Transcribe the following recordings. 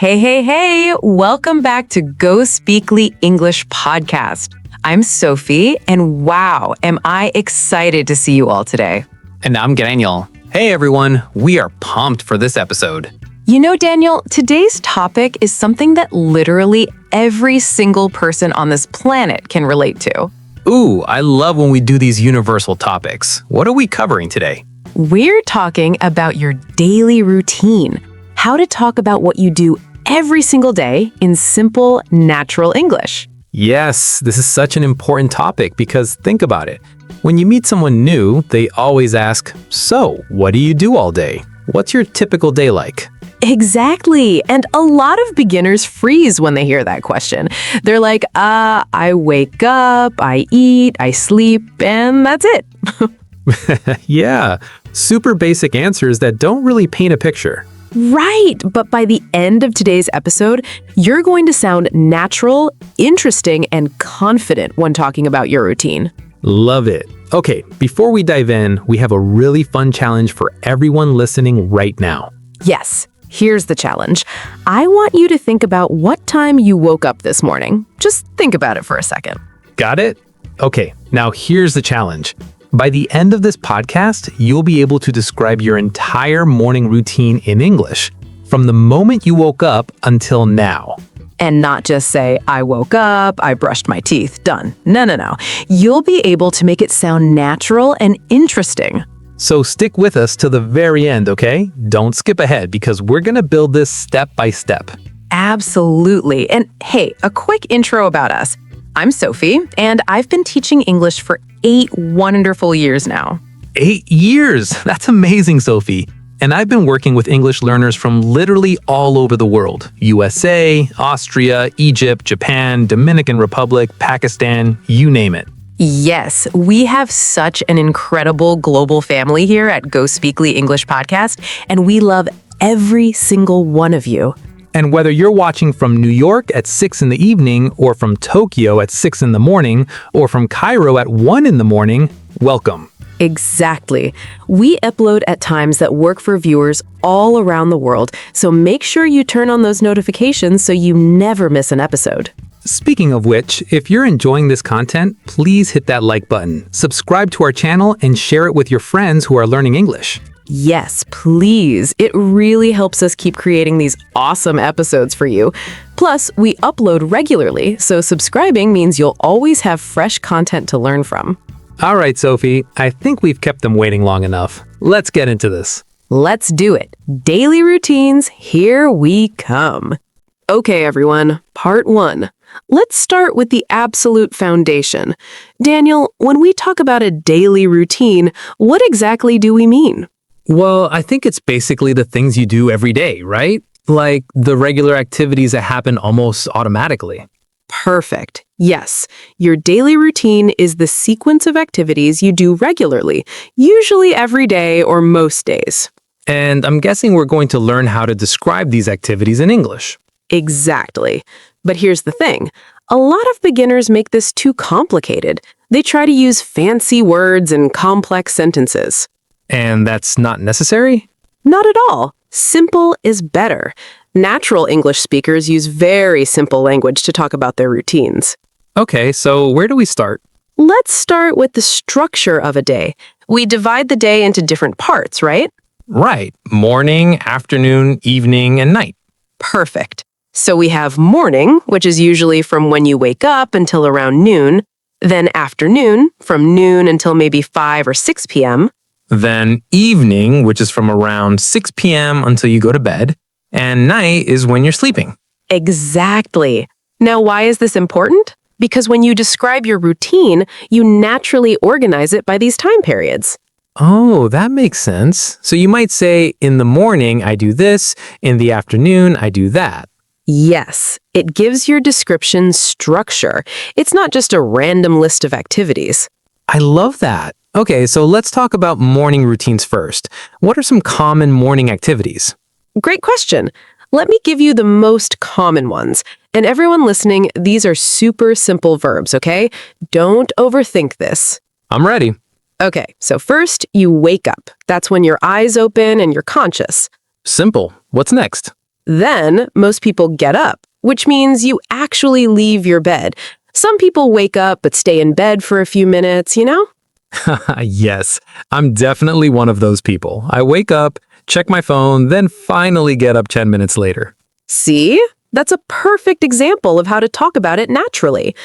Hey, hey, hey! Welcome back to GOSPEAKLY English Podcast. I'm Sophie, and wow, am I excited to see you all today. And I'm Daniel. Hey everyone, we are pumped for this episode. You know, Daniel, today's topic is something that literally every single person on this planet can relate to. Ooh, I love when we do these universal topics. What are we covering today? We're talking about your daily routine, how to talk about what you do every single day in simple, natural English. Yes, this is such an important topic because think about it. When you meet someone new, they always ask, "So, what do you do all day? What's your typical day like?" Exactly. And a lot of beginners freeze when they hear that question. They're like, I wake up, I eat, I sleep, and that's it. Yeah, super basic answers that don't really paint a picture. Right. But by the end of today's episode, you're going to sound natural, interesting, and confident when talking about your routine. Love it. Okay, before we dive in, we have a really fun challenge for everyone listening right now. Yes. Here's the challenge. I want you to think about what time you woke up this morning. Just think about it for a second. Got it? Okay, now here's the challenge. By the end of this podcast, you'll be able to describe your entire morning routine in English, from the moment you woke up until now. And not just say, I woke up, I brushed my teeth, done. No. You'll be able to make it sound natural and interesting. So stick with us to the very end, okay? Don't skip ahead because we're going to build this step by step. Absolutely. And hey, a quick intro about us. I'm Sophie, and I've been teaching English for 8 wonderful years now. 8 years! That's amazing, Sophie. And I've been working with English learners from literally all over the world. USA, Austria, Egypt, Japan, Dominican Republic, Pakistan, you name it. Yes, we have such an incredible global family here at GOSPEAKLY English Podcast, and we love every single one of you. And whether you're watching from New York at 6 in the evening, or from Tokyo at 6 in the morning, or from Cairo at 1 in the morning, welcome. Exactly. We upload at times that work for viewers all around the world, so make sure you turn on those notifications so you never miss an episode. Speaking of which, if you're enjoying this content, please hit that like button, subscribe to our channel, and share it with your friends who are learning English. Yes, please. It really helps us keep creating these awesome episodes for you. Plus, we upload regularly, so subscribing means you'll always have fresh content to learn from. All right, Sophie, I think we've kept them waiting long enough. Let's get into this. Let's do it. Daily routines, here we come. Okay, everyone, part 1. Let's start with the absolute foundation. Daniel, when we talk about a daily routine, what exactly do we mean? Well, I think it's basically the things you do every day, right? Like the regular activities that happen almost automatically. Perfect. Yes, your daily routine is the sequence of activities you do regularly, usually every day or most days. And I'm guessing we're going to learn how to describe these activities in English. Exactly. But here's the thing. A lot of beginners make this too complicated. They try to use fancy words and complex sentences. And that's not necessary? Not at all. Simple is better. Natural English speakers use very simple language to talk about their routines. Okay, so where do we start? Let's start with the structure of a day. We divide the day into different parts, right? Right. Morning, afternoon, evening, and night. Perfect. So we have morning, which is usually from when you wake up until around noon. Then afternoon, from noon until maybe 5 or 6 p.m. Then evening, which is from around 6 p.m. until you go to bed. And night is when you're sleeping. Exactly. Now, why is this important? Because when you describe your routine, you naturally organize it by these time periods. Oh, that makes sense. So you might say, in the morning, I do this. In the afternoon, I do that. Yes, it gives your description structure. It's not just a random list of activities. I love that. Okay, so let's talk about morning routines first. What are some common morning activities? Great question. Let me give you the most common ones. And everyone listening, these are super simple verbs, okay? Don't overthink this. I'm ready. Okay, so first, you wake up. That's when your eyes open and you're conscious. Simple. What's next? Then most people get up, which means you actually leave your bed. Some people wake up but stay in bed for a few minutes, you know? Yes, I'm definitely one of those people. I wake up, check my phone, then finally get up 10 minutes later. See? That's a perfect example of how to talk about it naturally.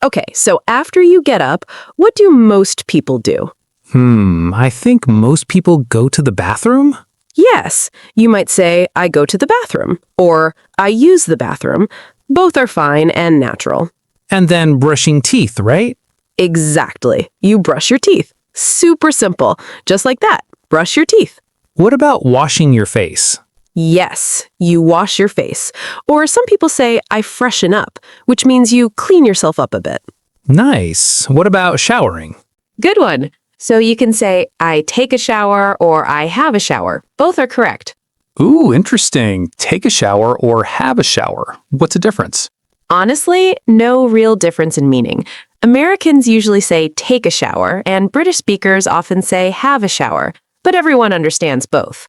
Okay, so after you get up, what do most people do? I think most people go to the bathroom? Yes, you might say, I go to the bathroom, or I use the bathroom. Both are fine and natural. And then brushing teeth, right? Exactly. You brush your teeth. Super simple. Just like that. Brush your teeth. What about washing your face? Yes, you wash your face. Or some people say, I freshen up, which means you clean yourself up a bit. Nice. What about showering? Good one. So you can say, I take a shower or I have a shower. Both are correct. Ooh, interesting. Take a shower or have a shower. What's the difference? Honestly, no real difference in meaning. Americans usually say take a shower, and British speakers often say have a shower, but everyone understands both.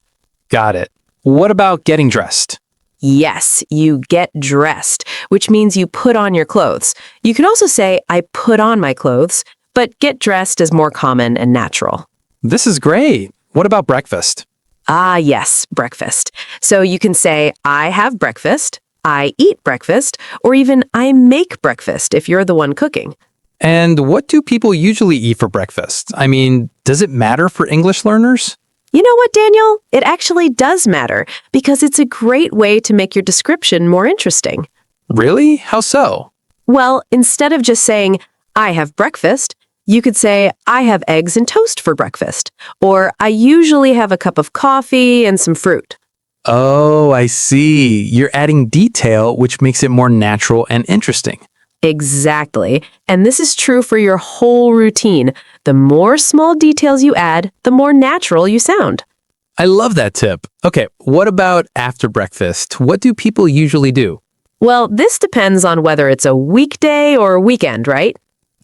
Got it. What about getting dressed? Yes, you get dressed, which means you put on your clothes. You can also say, I put on my clothes, but get dressed is more common and natural. This is great. What about breakfast? Ah, yes, breakfast. So you can say, I have breakfast, I eat breakfast, or even I make breakfast if you're the one cooking. And what do people usually eat for breakfast? I mean, does it matter for English learners? You know what, Daniel? It actually does matter because it's a great way to make your description more interesting. Really? How so? Well, instead of just saying, I have breakfast, you could say, I have eggs and toast for breakfast, or I usually have a cup of coffee and some fruit. Oh, I see. You're adding detail, which makes it more natural and interesting. Exactly. And this is true for your whole routine. The more small details you add, the more natural you sound. I love that tip. Okay, what about after breakfast? What do people usually do? Well, this depends on whether it's a weekday or weekend, right?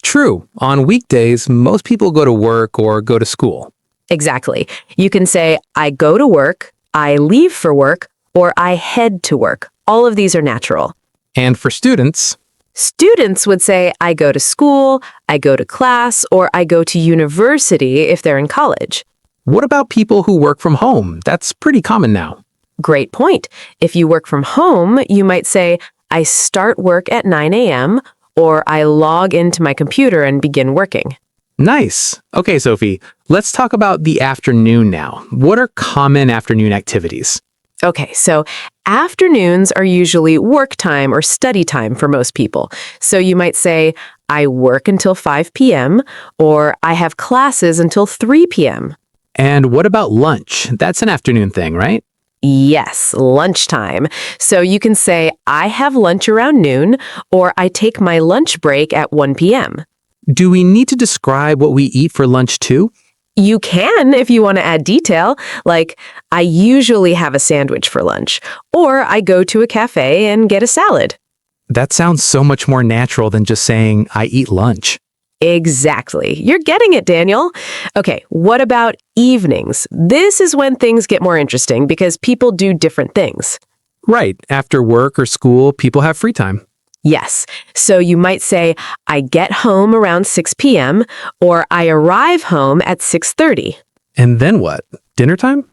True. On weekdays, most people go to work or go to school. Exactly. You can say, I go to work, I leave for work, or I head to work. All of these are natural. And for students, Students would say, I go to school, I go to class, or I go to university if they're in college. what about people who work from home? That's pretty common now. Great point. If you work from home, you might say, I start work at 9 a.m., or I log into my computer and begin working. Nice. Okay, Sophie, let's talk about the afternoon now. What are common afternoon activities? Okay, so afternoons are usually work time or study time for most people. So you might say, I work until 5 p.m., or I have classes until 3 p.m. And what about lunch? That's an afternoon thing, right? Yes, lunchtime. So you can say, I have lunch around noon, or I take my lunch break at 1 p.m. Do we need to describe what we eat for lunch too? You can if you want to add detail, like, I usually have a sandwich for lunch, or I go to a cafe and get a salad. That sounds so much more natural than just saying, I eat lunch. Exactly. You're getting it, Daniel. Okay, what about evenings? This is when things get more interesting because people do different things. Right. After work or school, people have free time. Yes. So you might say, I get home around 6 p.m., or I arrive home at 6:30. And then what? Dinner time?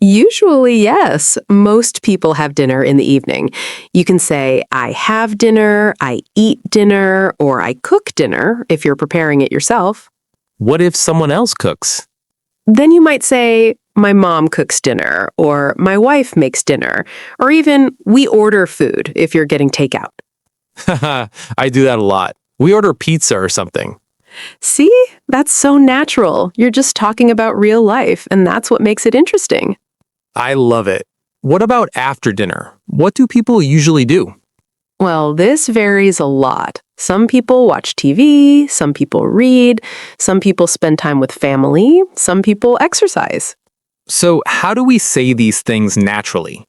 Usually, yes. Most people have dinner in the evening. You can say, I have dinner, I eat dinner, or I cook dinner if you're preparing it yourself. What if someone else cooks? Then you might say, my mom cooks dinner, or my wife makes dinner, or even we order food if you're getting takeout. I do that a lot. We order pizza or something. See? That's so natural. You're just talking about real life, and that's what makes it interesting. I love it. What about after dinner? What do people usually do? Well, this varies a lot. Some people watch TV, some people read, some people spend time with family, some people exercise. So, how do we say these things naturally?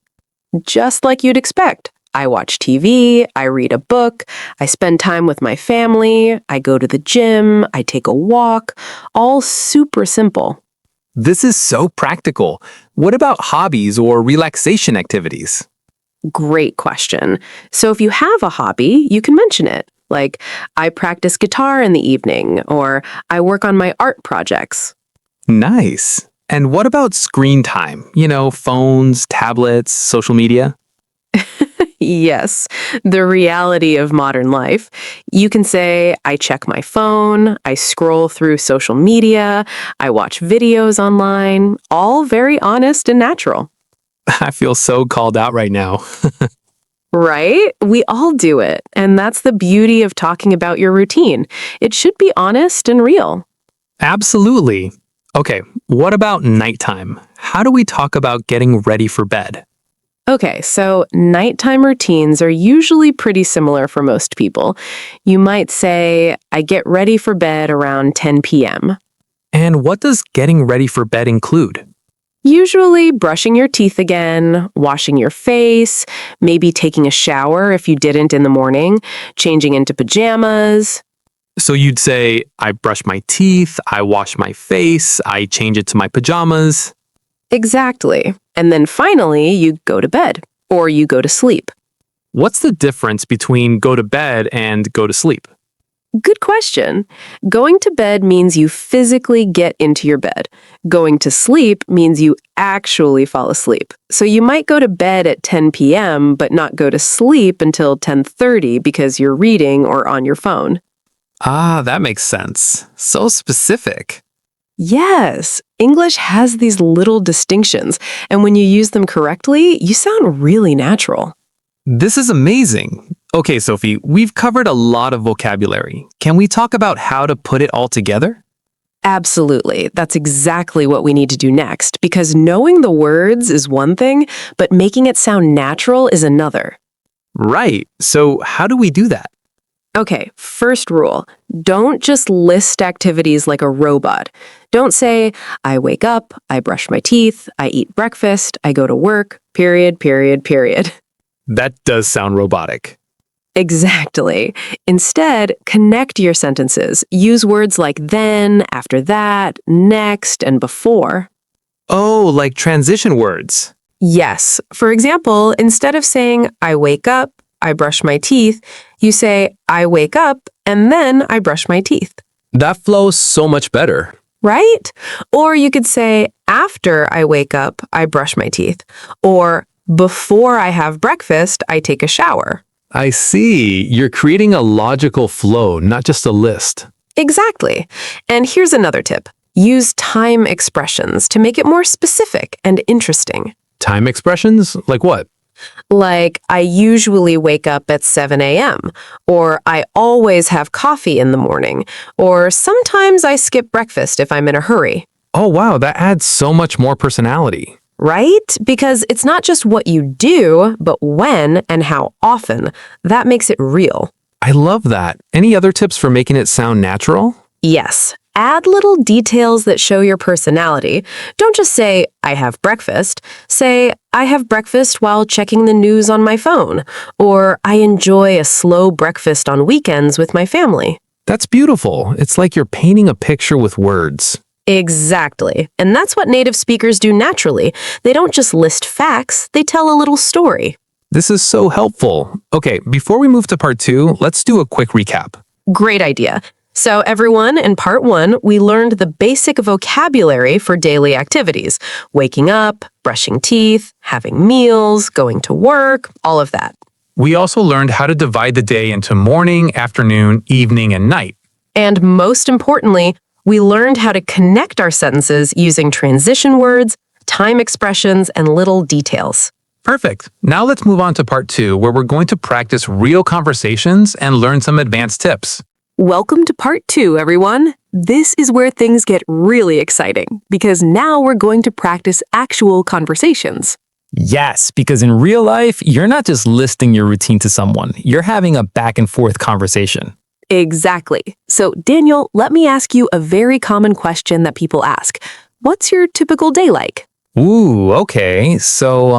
Just like you'd expect. I watch TV, I read a book, I spend time with my family, I go to the gym, I take a walk, all super simple. This is so practical. What about hobbies or relaxation activities? Great question. So if you have a hobby, you can mention it. Like, I practice guitar in the evening, or I work on my art projects. Nice. And what about screen time? Phones, tablets, social media? Yes, the reality of modern life. You can say, I check my phone, I scroll through social media, I watch videos online, all very honest and natural. I feel so called out right now. Right? We all do it. And that's the beauty of talking about your routine. It should be honest and real. Absolutely. Okay, what about nighttime? How do we talk about getting ready for bed? Okay, so nighttime routines are usually pretty similar for most people. You might say, I get ready for bed around 10 p.m. And what does getting ready for bed include? Usually brushing your teeth again, washing your face, maybe taking a shower if you didn't in the morning, changing into pajamas. So you'd say, I brush my teeth, I wash my face, I change it to my pajamas. Exactly. And then finally, you go to bed or you go to sleep. What's the difference between go to bed and go to sleep? Good question. Going to bed means you physically get into your bed. Going to sleep means you actually fall asleep. So you might go to bed at 10 p.m. but not go to sleep until 10:30 because you're reading or on your phone. Ah, that makes sense. So specific. Yes, English has these little distinctions, and when you use them correctly, you sound really natural. This is amazing. Okay, Sophie, we've covered a lot of vocabulary. Can we talk about how to put it all together? Absolutely. That's exactly what we need to do next, because knowing the words is one thing, but making it sound natural is another. Right. So how do we do that? Okay, first rule. Don't just list activities like a robot. Don't say, I wake up, I brush my teeth, I eat breakfast, I go to work, period, period, period. That does sound robotic. Exactly. Instead, connect your sentences. Use words like then, after that, next, and before. Oh, like transition words. Yes. For example, instead of saying, I wake up, I brush my teeth, you say, I wake up, and then I brush my teeth. That flows so much better. Right? Or you could say, after I wake up, I brush my teeth. Or before I have breakfast, I take a shower. I see. You're creating a logical flow, not just a list. Exactly. And here's another tip. Use time expressions to make it more specific and interesting. Time expressions? Like what? Like, I usually wake up at 7 a.m., or I always have coffee in the morning, or sometimes I skip breakfast if I'm in a hurry. Oh, wow, that adds so much more personality. Right? Because it's not just what you do, but when and how often. That makes it real. I love that. Any other tips for making it sound natural? Yes. Add little details that show your personality. Don't just say, I have breakfast. Say, I have breakfast while checking the news on my phone. Or, I enjoy a slow breakfast on weekends with my family. That's beautiful. It's like you're painting a picture with words. Exactly. And that's what native speakers do naturally. They don't just list facts, they tell a little story. This is so helpful. Okay, before we move to part 2, let's do a quick recap. Great idea. So everyone, in part 1, we learned the basic vocabulary for daily activities. Waking up, brushing teeth, having meals, going to work, all of that. We also learned how to divide the day into morning, afternoon, evening, and night. And most importantly, we learned how to connect our sentences using transition words, time expressions, and little details. Perfect. Now let's move on to part 2, where we're going to practice real conversations and learn some advanced tips. Welcome to part 2, everyone. This is where things get really exciting, because now we're going to practice actual conversations. Yes, because in real life, you're not just listing your routine to someone, you're having a back and forth conversation. Exactly. So, Daniel, let me ask you a very common question that people ask. What's your typical day like? Ooh, okay. So,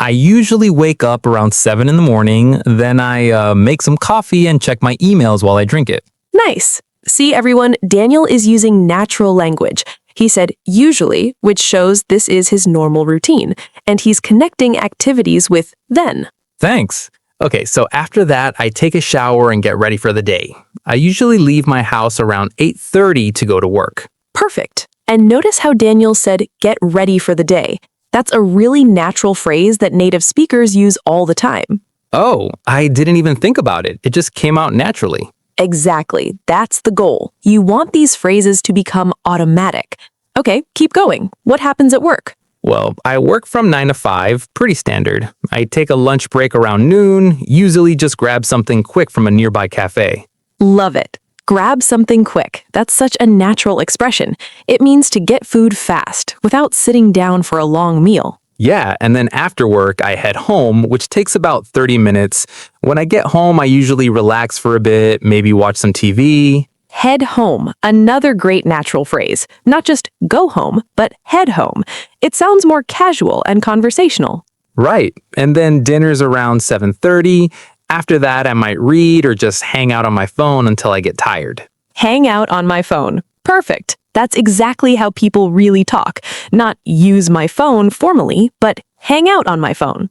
I usually wake up around 7 in the morning, then I make some coffee and check my emails while I drink it. Nice. See, everyone, Daniel is using natural language. He said usually, which shows this is his normal routine, and he's connecting activities with then. Thanks. Okay, so after that, I take a shower and get ready for the day. I usually leave my house around 8:30 to go to work. Perfect. And notice how Daniel said, get ready for the day. That's a really natural phrase that native speakers use all the time. Oh, I didn't even think about it. It just came out naturally. Exactly. That's the goal. You want these phrases to become automatic. Okay, keep going. What happens at work? Well, I work from 9 to 5, pretty standard. I take a lunch break around noon, usually just grab something quick from a nearby cafe. Love it. Grab something quick. That's such a natural expression. It means to get food fast without sitting down for a long meal. Yeah, and then after work, I head home, which takes about 30 minutes. When I get home, I usually relax for a bit, maybe watch some TV. Head home, another great natural phrase. Not just go home, but head home. It sounds more casual and conversational. Right, and then dinner's around 7:30. After that, I might read or just hang out on my phone until I get tired. Hang out on my phone. Perfect. That's exactly how people really talk. Not use my phone formally, but hang out on my phone.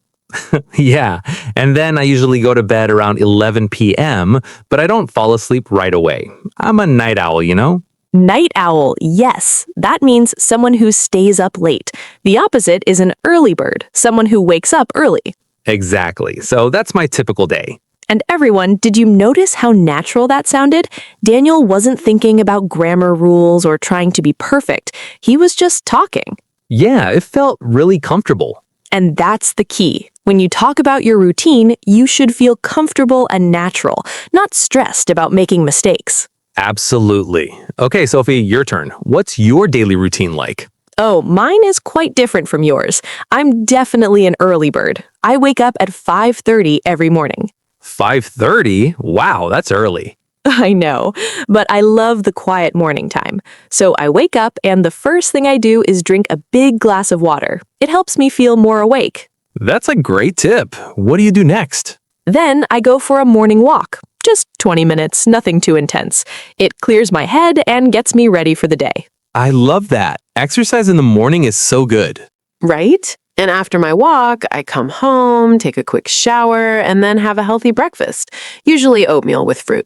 Yeah, and then I usually go to bed around 11 p.m., but I don't fall asleep right away. I'm a night owl, you know? Night owl, yes. That means someone who stays up late. The opposite is an early bird, someone who wakes up early. Exactly. So that's my typical day. And everyone, did you notice how natural that sounded? Daniel wasn't thinking about grammar rules or trying to be perfect. He was just talking. Yeah, it felt really comfortable. And that's the key. When you talk about your routine, you should feel comfortable and natural, not stressed about making mistakes. Absolutely. Okay, Sophie, your turn. What's your daily routine like? Oh, mine is quite different from yours. I'm definitely an early bird. I wake up at 5:30 every morning. 5:30? Wow, that's early. I know, but I love the quiet morning time. So I wake up and the first thing I do is drink a big glass of water. It helps me feel more awake. That's a great tip. What do you do next? Then I go for a morning walk. Just 20 minutes, nothing too intense. It clears my head and gets me ready for the day. I love that. Exercise in the morning is so good. Right? And after my walk, I come home, take a quick shower, and then have a healthy breakfast, usually oatmeal with fruit.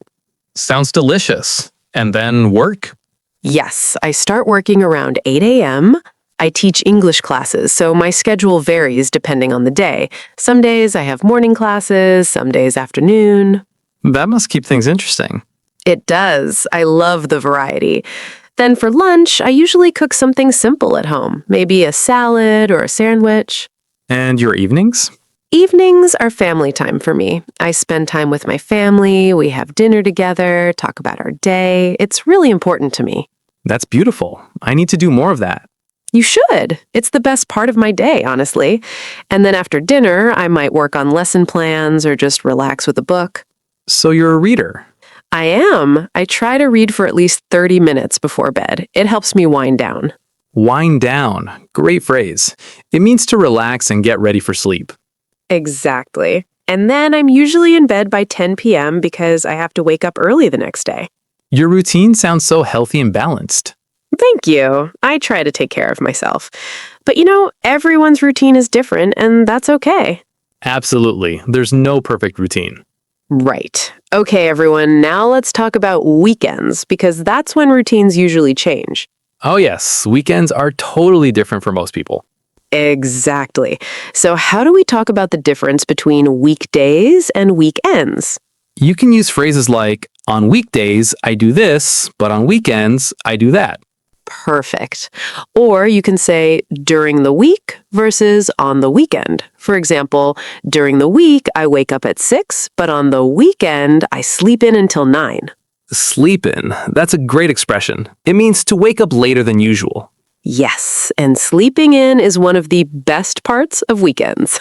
Sounds delicious. And then work? Yes, I start working around 8 a.m. I teach English classes, so my schedule varies depending on the day. Some days I have morning classes, some days afternoon. That must keep things interesting. It does. I love the variety. Then for lunch, I usually cook something simple at home, maybe a salad or a sandwich. And your evenings? Evenings are family time for me. I spend time with my family, we have dinner together, talk about our day. It's really important to me. That's beautiful. I need to do more of that. You should. It's the best part of my day, honestly. And then after dinner, I might work on lesson plans or just relax with a book. So you're a reader. I am. I try to read for at least 30 minutes before bed. It helps me wind down. Wind down. Great phrase. It means to relax and get ready for sleep. Exactly. And then I'm usually in bed by 10 p.m. because I have to wake up early the next day. Your routine sounds so healthy and balanced. Thank you. I try to take care of myself. But you know, everyone's routine is different, and that's okay. Absolutely. There's no perfect routine. Right. Okay, everyone, now let's talk about weekends, because that's when routines usually change. Oh yes, weekends are totally different for most people. Exactly. So how do we talk about the difference between weekdays and weekends? You can use phrases like, on weekdays, I do this, but on weekends, I do that. Perfect. Or you can say during the week versus on the weekend. For example, during the week, I wake up at 6, but on the weekend, I sleep in until 9. Sleep in. That's a great expression. It means to wake up later than usual. Yes, and sleeping in is one of the best parts of weekends.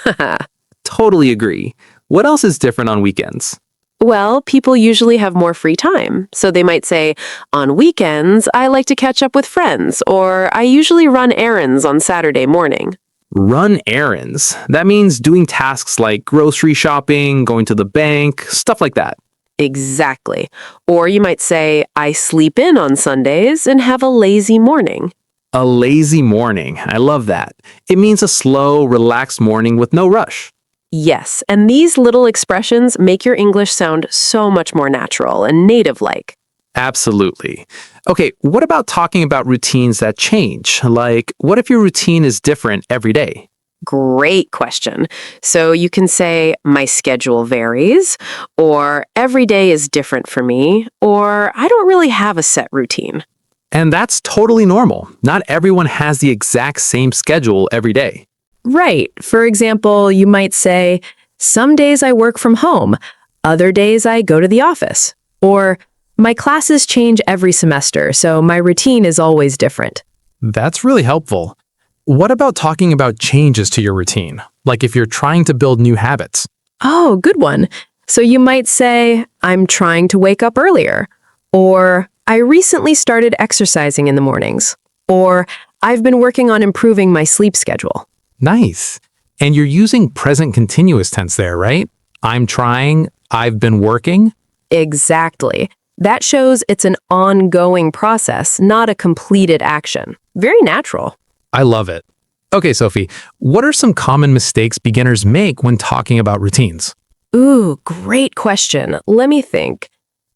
Totally agree. What else is different on weekends? Well, people usually have more free time. So they might say, on weekends, I like to catch up with friends, or I usually run errands on Saturday morning. Run errands. That means doing tasks like grocery shopping, going to the bank, stuff like that. Exactly. Or you might say, I sleep in on Sundays and have a lazy morning. A lazy morning. I love that. It means a slow, relaxed morning with no rush. Yes, and these little expressions make your English sound so much more natural and native-like. Absolutely. Okay, what about talking about routines that change? Like, what if your routine is different every day? Great question. So you can say, my schedule varies, or every day is different for me, or I don't really have a set routine. And that's totally normal. Not everyone has the exact same schedule every day. Right. For example, you might say, some days I work from home, other days I go to the office. Or, my classes change every semester, so my routine is always different. That's really helpful. What about talking about changes to your routine? Like if you're trying to build new habits. Oh, good one. So you might say, I'm trying to wake up earlier. Or, I recently started exercising in the mornings. Or, I've been working on improving my sleep schedule. Nice. And you're using present continuous tense there, right? I'm trying, I've been working. Exactly. That shows it's an ongoing process, not a completed action. Very natural. I love it. Okay, Sophie, what are some common mistakes beginners make when talking about routines? Ooh, great question. Let me think.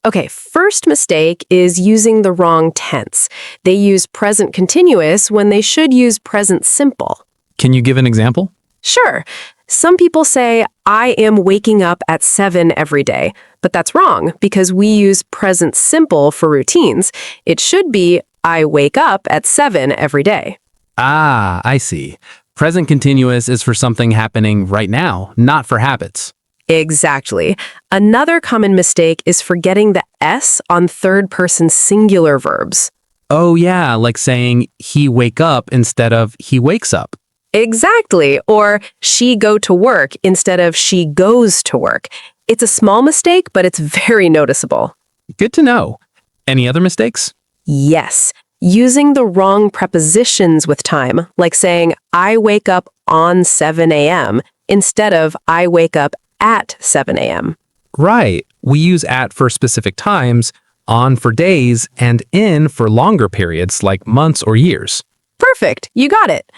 Okay, first mistake is using the wrong tense. They use present continuous when they should use present simple. Can you give an example? Sure. Some people say, I am waking up at 7 every day, but that's wrong because we use present simple for routines. It should be, I wake up at 7 every day. Ah, I see. Present continuous is for something happening right now, not for habits. Exactly. Another common mistake is forgetting the S on third-person singular verbs. Oh yeah, like saying he wake up instead of he wakes up. Exactly. Or she go to work instead of she goes to work. It's a small mistake, but it's very noticeable. Good to know. Any other mistakes? Yes. Using the wrong prepositions with time, like saying, I wake up on 7 a.m. instead of I wake up at 7 a.m. Right. We use at for specific times, on for days, and in for longer periods like months or years. Perfect. You got it.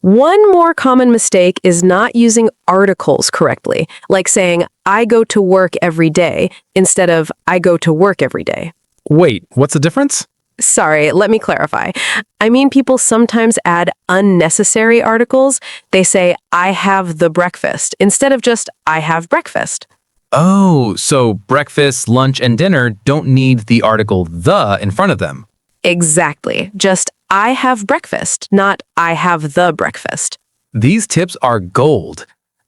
One more common mistake is not using articles correctly, like saying, I go to work every day instead of I go to work every day. Wait, what's the difference? Sorry, let me clarify. I mean, people sometimes add unnecessary articles. They say, I have the breakfast, instead of just, I have breakfast. Oh, so breakfast, lunch, and dinner don't need the article the in front of them. Exactly. Just, I have breakfast, not I have the breakfast. These tips are gold.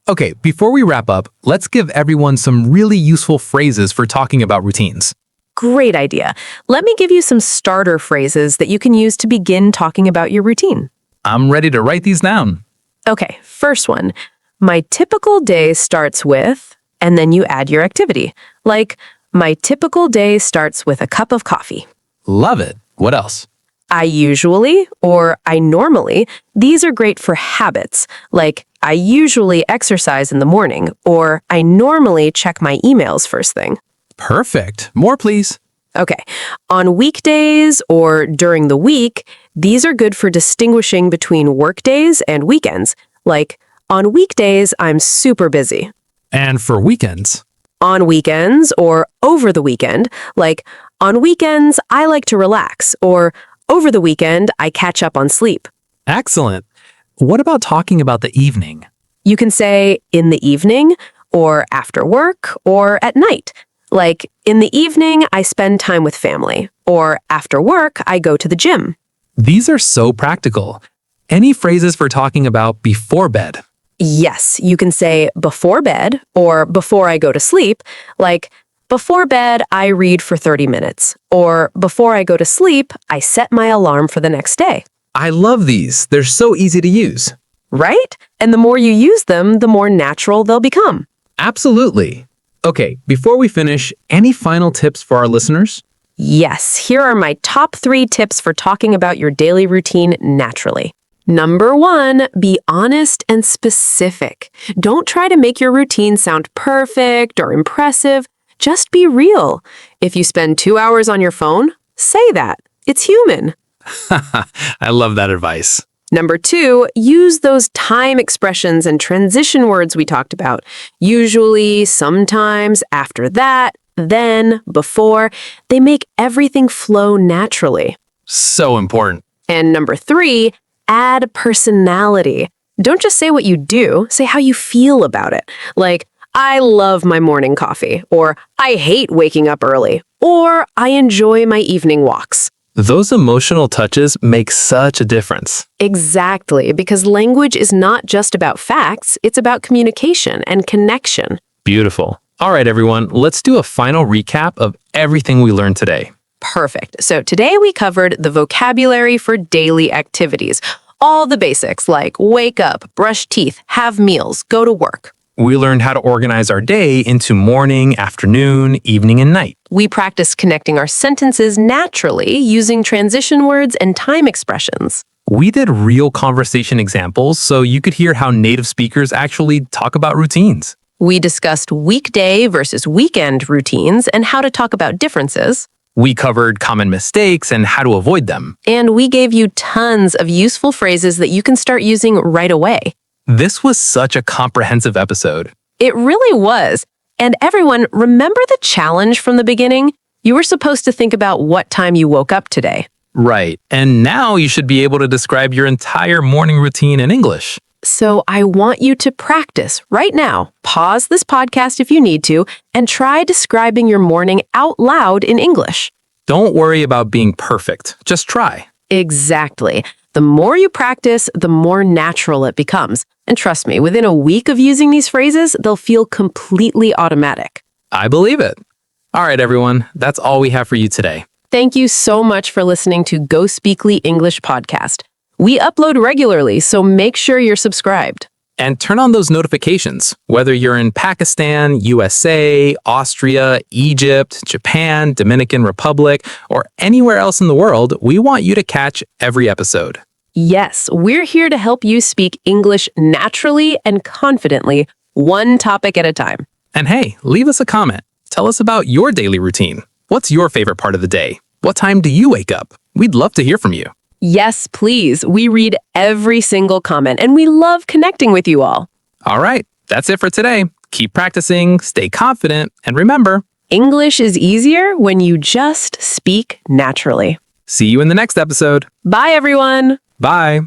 Okay, before we wrap up, let's give everyone some really useful phrases for talking about routines. Great idea. Let me give you some starter phrases that you can use to begin talking about your routine. I'm ready to write these down. Okay, first one. My typical day starts with, and then you add your activity. Like, my typical day starts with a cup of coffee. Love it. What else? I usually or I normally, these are great for habits, like I usually exercise in the morning or I normally check my emails first thing. Perfect. More, please. Okay, on weekdays or during the week, these are good for distinguishing between work days and weekends, like on weekdays, I'm super busy. And for weekends. On weekends or over the weekend, like on weekends, I like to relax, or over the weekend, I catch up on sleep. Excellent. What about talking about the evening? You can say in the evening, or after work, or at night. Like, in the evening, I spend time with family, or after work, I go to the gym. These are so practical. Any phrases for talking about before bed? Yes, you can say before bed, or before I go to sleep, like, before bed, I read for 30 minutes, or before I go to sleep, I set my alarm for the next day. I love these. They're so easy to use. Right? And the more you use them, the more natural they'll become. Absolutely. Okay, before we finish, any final tips for our listeners? Yes, here are my top 3 tips for talking about your daily routine naturally. Number 1, be honest and specific. Don't try to make your routine sound perfect or impressive. Just be real. If you spend 2 hours on your phone, say that. It's human. I love that advice. Number 2, use those time expressions and transition words we talked about. Usually, sometimes, after that, then, before. They make everything flow naturally. So important. And number 3, add personality. Don't just say what you do, say how you feel about it. Like, I love my morning coffee, or I hate waking up early, or I enjoy my evening walks. Those emotional touches make such a difference. Exactly, because language is not just about facts, it's about communication and connection. Beautiful. All right, everyone, let's do a final recap of everything we learned today. Perfect. So today we covered the vocabulary for daily activities. All the basics like wake up, brush teeth, have meals, go to work. We learned how to organize our day into morning, afternoon, evening, and night. We practiced connecting our sentences naturally using transition words and time expressions. We did real conversation examples so you could hear how native speakers actually talk about routines. We discussed weekday versus weekend routines and how to talk about differences. We covered common mistakes and how to avoid them. And we gave you tons of useful phrases that you can start using right away. This was such a comprehensive episode. It really was. And everyone, remember the challenge from the beginning? You were supposed to think about what time you woke up today. Right. And now you should be able to describe your entire morning routine in English. So I want you to practice right now. Pause this podcast if you need to, and try describing your morning out loud in English. Don't worry about being perfect. Just try. Exactly. The more you practice, the more natural it becomes. And trust me, within a week of using these phrases, they'll feel completely automatic. I believe it. All right, everyone. That's all we have for you today. Thank you so much for listening to GOSPEAKLY English Podcast. We upload regularly, so make sure you're subscribed. And turn on those notifications. Whether you're in Pakistan, USA, Austria, Egypt, Japan, Dominican Republic, or anywhere else in the world, we want you to catch every episode. Yes, we're here to help you speak English naturally and confidently, one topic at a time. And hey, leave us a comment. Tell us about your daily routine. What's your favorite part of the day? What time do you wake up? We'd love to hear from you. Yes, please. We read every single comment, and we love connecting with you all. All right, that's it for today. Keep practicing, stay confident, and remember, English is easier when you just speak naturally. see you in the next episode. Bye, everyone. Bye.